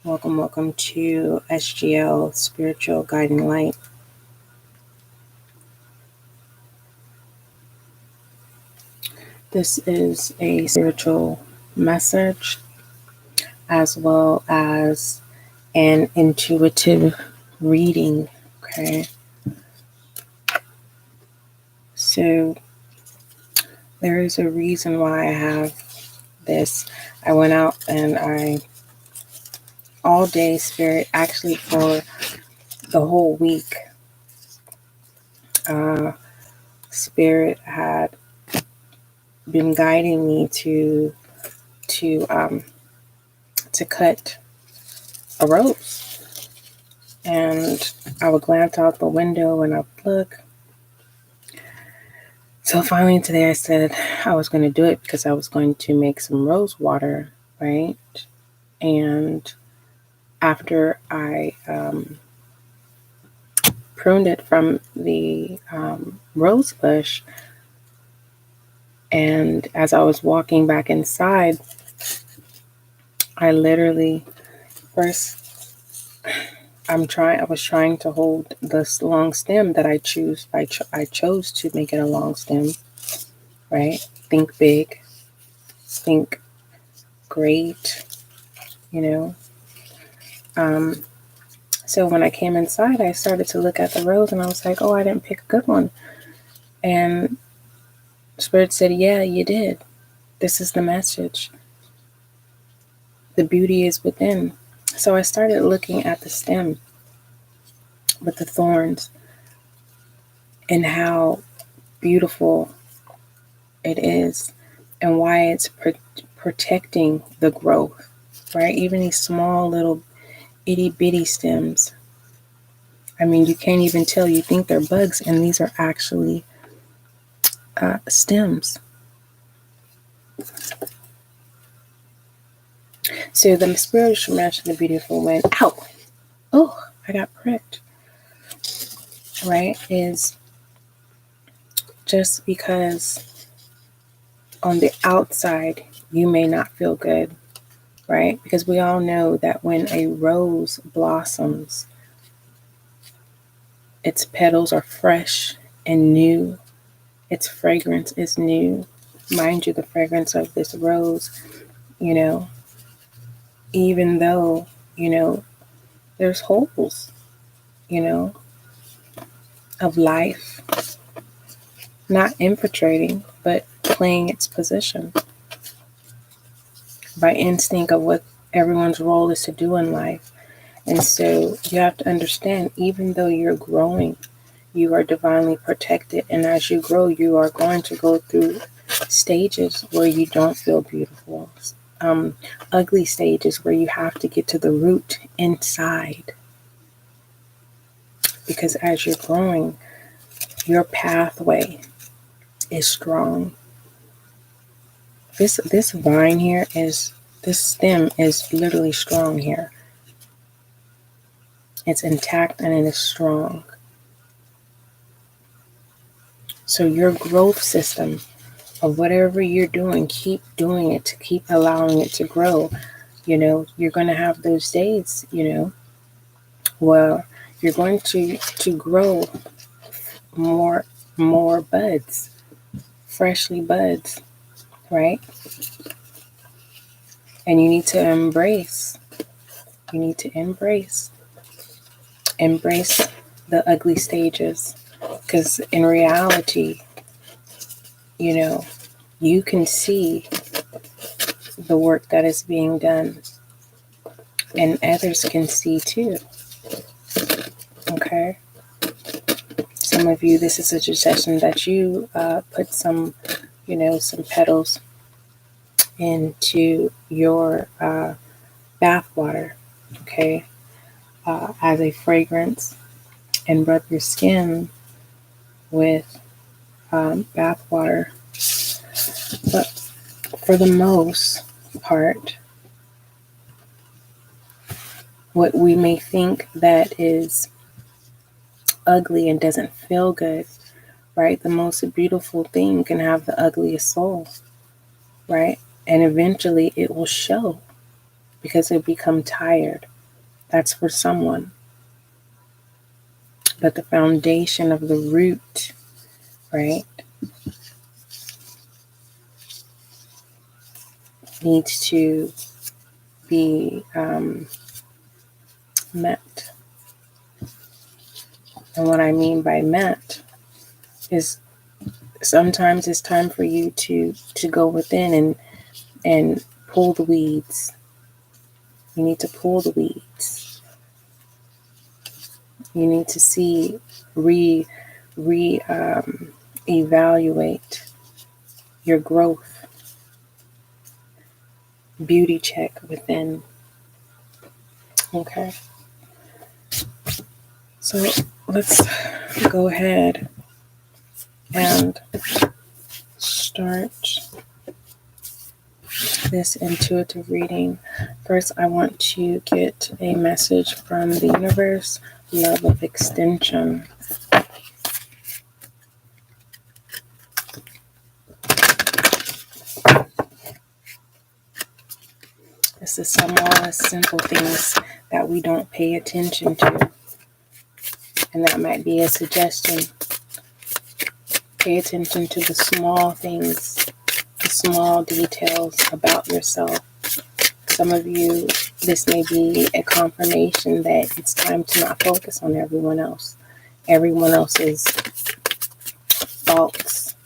Welcome to SGL Spiritual Guiding Light. This is a spiritual message as well as an intuitive reading. Okay. So there is a reason why I have this. I went out and all day spirit, actually for the whole week, spirit had been guiding me to cut a rose, and I would glance out the window and I would look. So finally today I said I was going to do it because I was going to make some rose water, right? And after I pruned it from the rose bush, and as I was walking back inside, I literally I was trying to hold this long stem that I chose to make it a long stem, right? Think big, think great, you know. So when I came inside, I started to look at the rose and I was like, oh, I didn't pick a good one. And Spirit said, yeah, you did. This is the message. The beauty is within. So I started looking at the stem with the thorns and how beautiful it is and why it's protecting the growth, right? Even these small little itty bitty stems. I mean, you can't even tell. You think they're bugs, and these are actually stems. So the spiritual match, the beautiful went, ow, oh, I got pricked, right? Is just because on the outside you may not feel good, right? Because we all know that when a rose blossoms, its petals are fresh and new. Its fragrance is new. Mind you, the fragrance of this rose, even though, there's holes, of life, not infiltrating, but playing its position by instinct of what everyone's role is to do in life. And so you have to understand, even though you're growing, you are divinely protected. And as you grow, you are going to go through stages where you don't feel beautiful, ugly stages where you have to get to the root inside. Because as you're growing, your pathway is strong. This vine here this stem is literally strong here. It's intact and it is strong. So your growth system of whatever you're doing, keep doing it, to keep allowing it to grow. You're going to have those days, where you're going to grow more buds, freshly buds, right? And you need to embrace the ugly stages, because in reality, you can see the work that is being done, and others can see too. Okay. Some of you, this is a suggestion that you put some petals into your bath water, okay, as a fragrance, and rub your skin with bath water. But for the most part, what we may think that is ugly and doesn't feel good, right? The most beautiful thing can have the ugliest soul, right? And eventually it will show, because it'll become tired. That's for someone. But the foundation of the root, right, needs to be met. And what I mean by met is sometimes it's time for you to go within and pull the weeds. You need to pull the weeds. You need to see, evaluate your growth. Beauty check within. Okay. So let's go ahead and start this intuitive reading. First, I want to get a message from the universe, love of extension. It's the smallest, simple things that we don't pay attention to. And that might be a suggestion. Pay attention to the small things, the small details about yourself. Some of you, this may be a confirmation that it's time to not focus on everyone else. Everyone else's faults,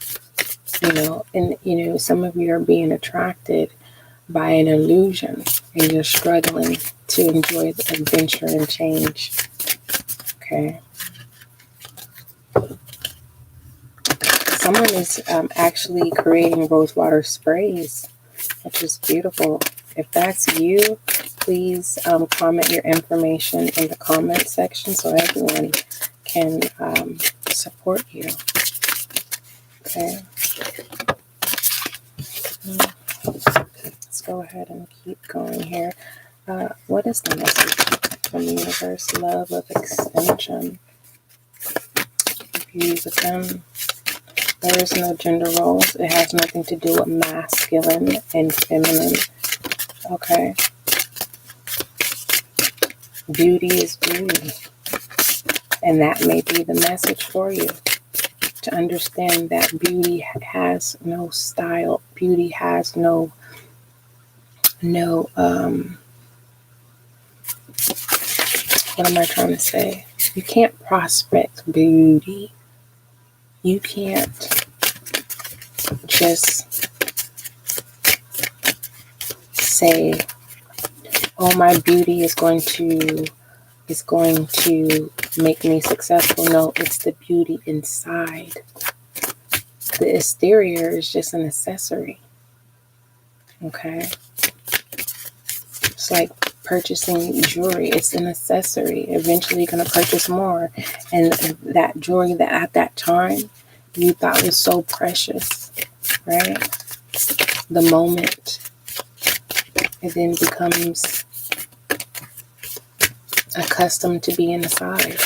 and some of you are being attracted by an illusion and you're struggling to enjoy the adventure and change. Okay. Someone is actually creating rosewater sprays, which is beautiful. If that's you, please comment your information in the comment section so everyone can support you. Okay. Let's go ahead and keep going here. What is the message from the universe? Love of extension. Beauty within. There is no gender roles. It has nothing to do with masculine and feminine. Okay. Beauty is beauty. And that may be the message for you. To understand that beauty has no style. Beauty has no what am I trying to say? You can't prospect beauty. You can't just say, oh, my beauty is going to make me successful. No, it's the beauty inside. The exterior is just an accessory. Okay? It's like purchasing jewelry. It's an accessory. Eventually you're going to purchase more. And that jewelry that at that time you thought was so precious, right? The moment it then becomes accustomed to being inside.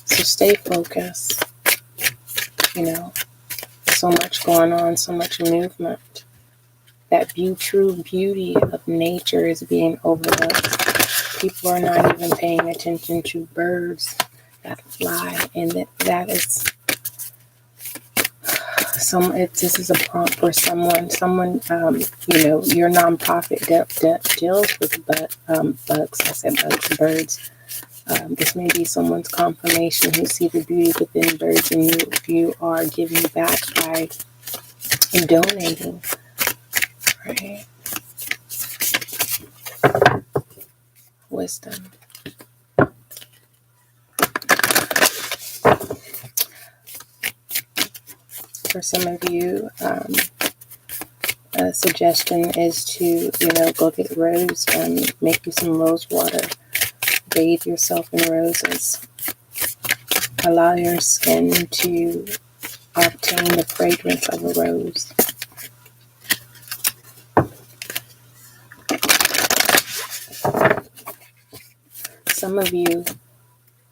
So stay focused. So much going on, so much movement. That true beauty of nature is being overlooked. People are not even paying attention to birds that fly, and that is this is a prompt for someone. Your nonprofit deals with bugs. I said bugs, birds. This may be someone's confirmation who see the beauty within birds, and you are giving back by donating. Right. Wisdom. For some of you, a suggestion is to, go get rose and make you some rose water. Bathe yourself in roses. Allow your skin to obtain the fragrance of a rose. Some of you,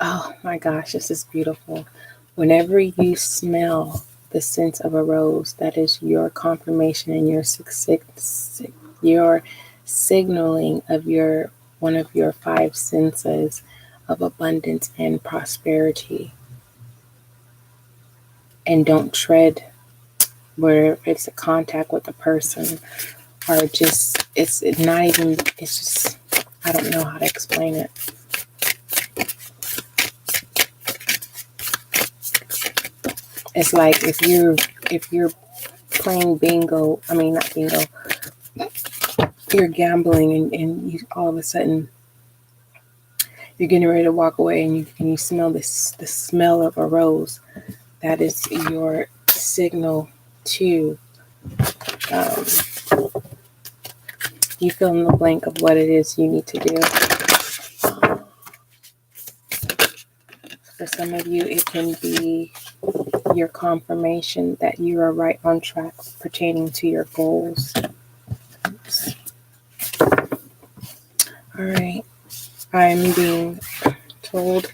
oh my gosh, this is beautiful. Whenever you smell the scent of a rose, that is your confirmation and your signaling of your one of your 5 senses of abundance and prosperity. And don't tread where it's a contact with a person, or just, it's not even, it's just, I don't know how to explain it. It's like if you're playing bingo, I mean not bingo, you're gambling and you all of a sudden you're getting ready to walk away and you smell the smell of a rose. That is your signal to you fill in the blank of what it is you need to do. For some of you, it can be your confirmation that you are right on track pertaining to your goals. Oops. All right. I'm being told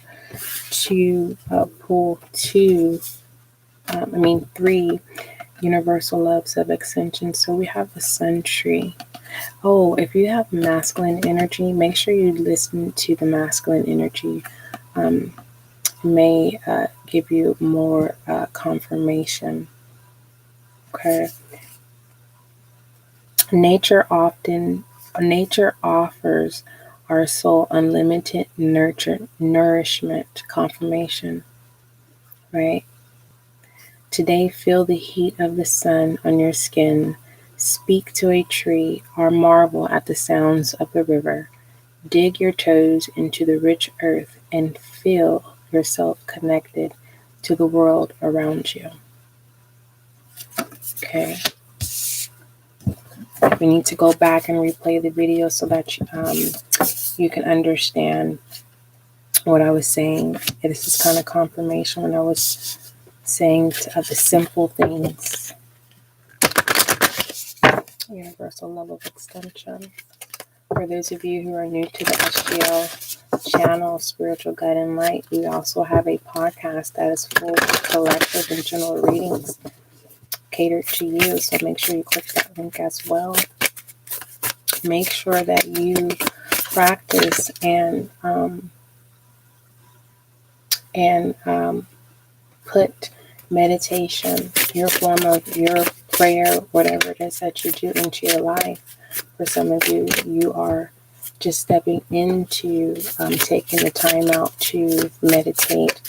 to pull 3 universal loves of extension. So we have the sun tree. Oh, if you have masculine energy, make sure you listen to the masculine energy. May give you more confirmation. Okay. Nature offers our soul unlimited nourishment, confirmation. Right? Today, feel the heat of the sun on your skin. Speak to a tree or marvel at the sounds of the river. Dig your toes into the rich earth and feel yourself connected to the world around you. Okay. We need to go back and replay the video so that you can understand what I was saying. This is kind of confirmation when I was saying the simple things. Universal level of extension. For those of you who are new to the SGL channel, Spiritual Guiding Light, we also have a podcast that is full of collective and general readings catered to you. So make sure you click that link as well. Make sure that you practice and put meditation, your form of your prayer, whatever it is that you do, into your life. For some of you, you are just stepping into taking the time out to meditate.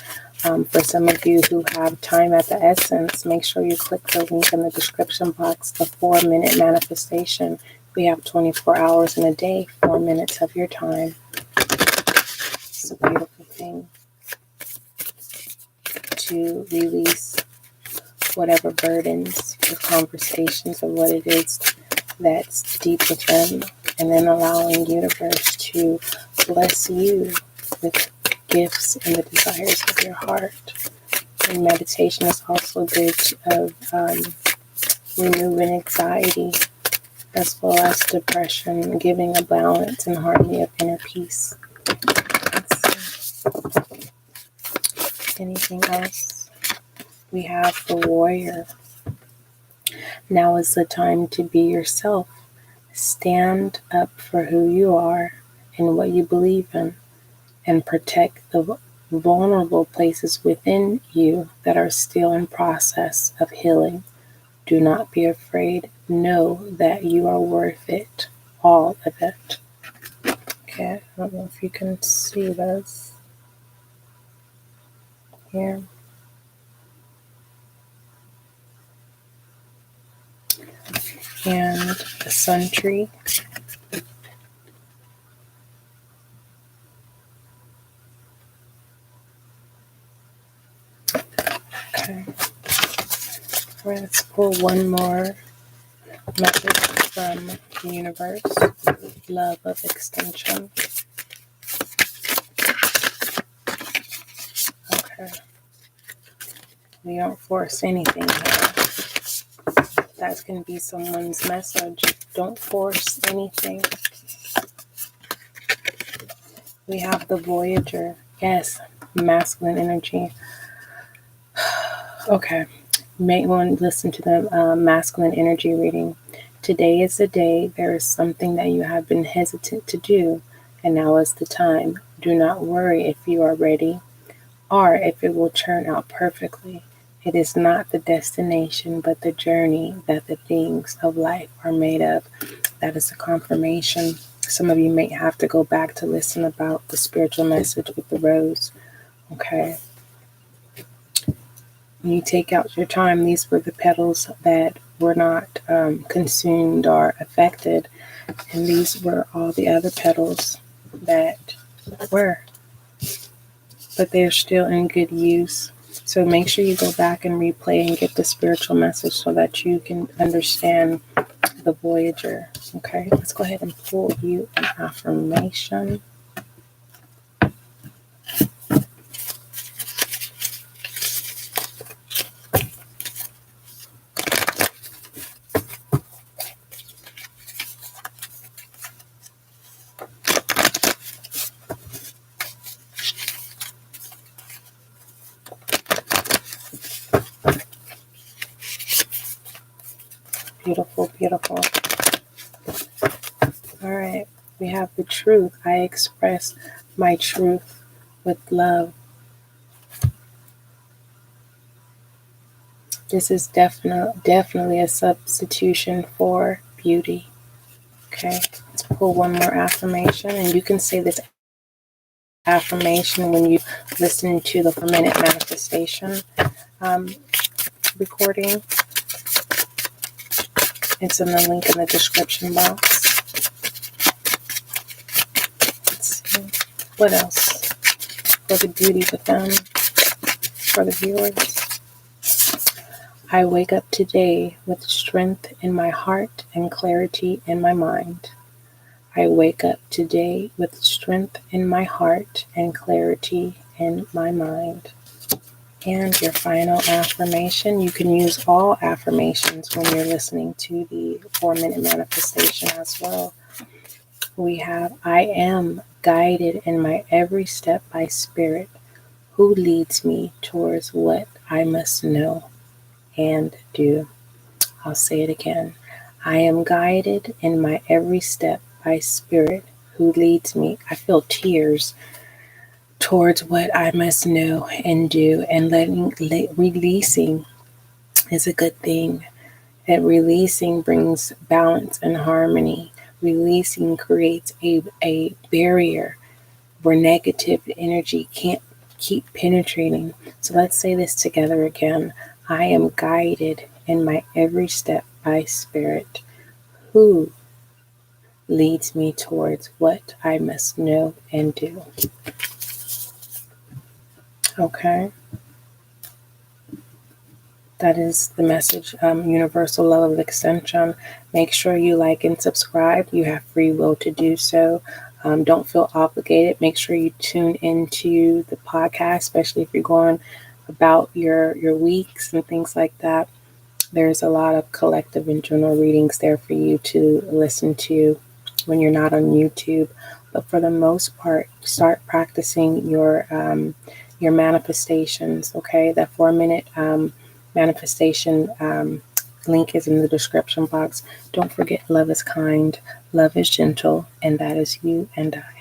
For some of you who have time at the essence, make sure you click the link in the description box, the 4-minute manifestation. We have 24 hours in a day, 4 minutes of your time. It's a beautiful thing to release whatever burdens or conversations of what it is that's deep within, and then allowing the universe to bless you with gifts and the desires of your heart. And meditation is also good of removing anxiety as well as depression, giving a balance and harmony of inner peace. Let's see. Anything else? We have the warrior. Now is the time to be yourself. Stand up for who you are and what you believe in, and protect the vulnerable places within you that are still in process of healing. Do not be afraid. Know that you are worth it, all of it. Okay, I don't know if you can see this here. And the sun tree. Okay. All right, let's pull one more message from the universe. Love of extension. Okay. We don't force anything here. That can be someone's message. Don't force anything. We have the Voyager. Yes, masculine energy. Okay. You may want to listen to the masculine energy reading. Today is the day there is something that you have been hesitant to do, and now is the time. Do not worry if you are ready or if it will turn out perfectly. It is not the destination, but the journey that the things of life are made of. That is a confirmation. Some of you may have to go back to listen about the spiritual message with the rose. Okay. When you take out your time, these were the petals that were not consumed or affected. And these were all the other petals that were. But they're still in good use. So make sure you go back and replay and get the spiritual message so that you can understand the Voyager. Okay, let's go ahead and pull you an affirmation. Beautiful, beautiful. All right, we have the truth. I express my truth with love. This is definitely a substitution for beauty. Okay, let's pull one more affirmation, and you can say this affirmation when you listen to the Minute Manifestation recording. It's in the link in the description box. Let's see. What else? For the beauty within, for the viewers. I wake up today with strength in my heart and clarity in my mind. I wake up today with strength in my heart and clarity in my mind. And your final affirmation, you can use all affirmations when you're listening to the 4-minute manifestation as well. We have, I am guided in my every step by Spirit, who leads me towards what I must know and do. I'll say it again. I am guided in my every step by Spirit, who leads me. I feel tears towards what I must know and do, and releasing is a good thing. That releasing brings balance and harmony. Releasing creates a barrier where negative energy can't keep penetrating. So let's say this together again. I am guided in my every step by Spirit, who leads me towards what I must know and do. Okay. That is the message, universal love of extension. Make sure you like and subscribe. You have free will to do so. Don't feel obligated. Make sure you tune into the podcast, especially if you're going about your weeks and things like that. There's a lot of collective and journal readings there for you to listen to when you're not on YouTube. But for the most part, start practicing your manifestations. Okay, that 4-minute manifestation link is in the description box. Don't forget, love is kind, love is gentle, and that is you and I.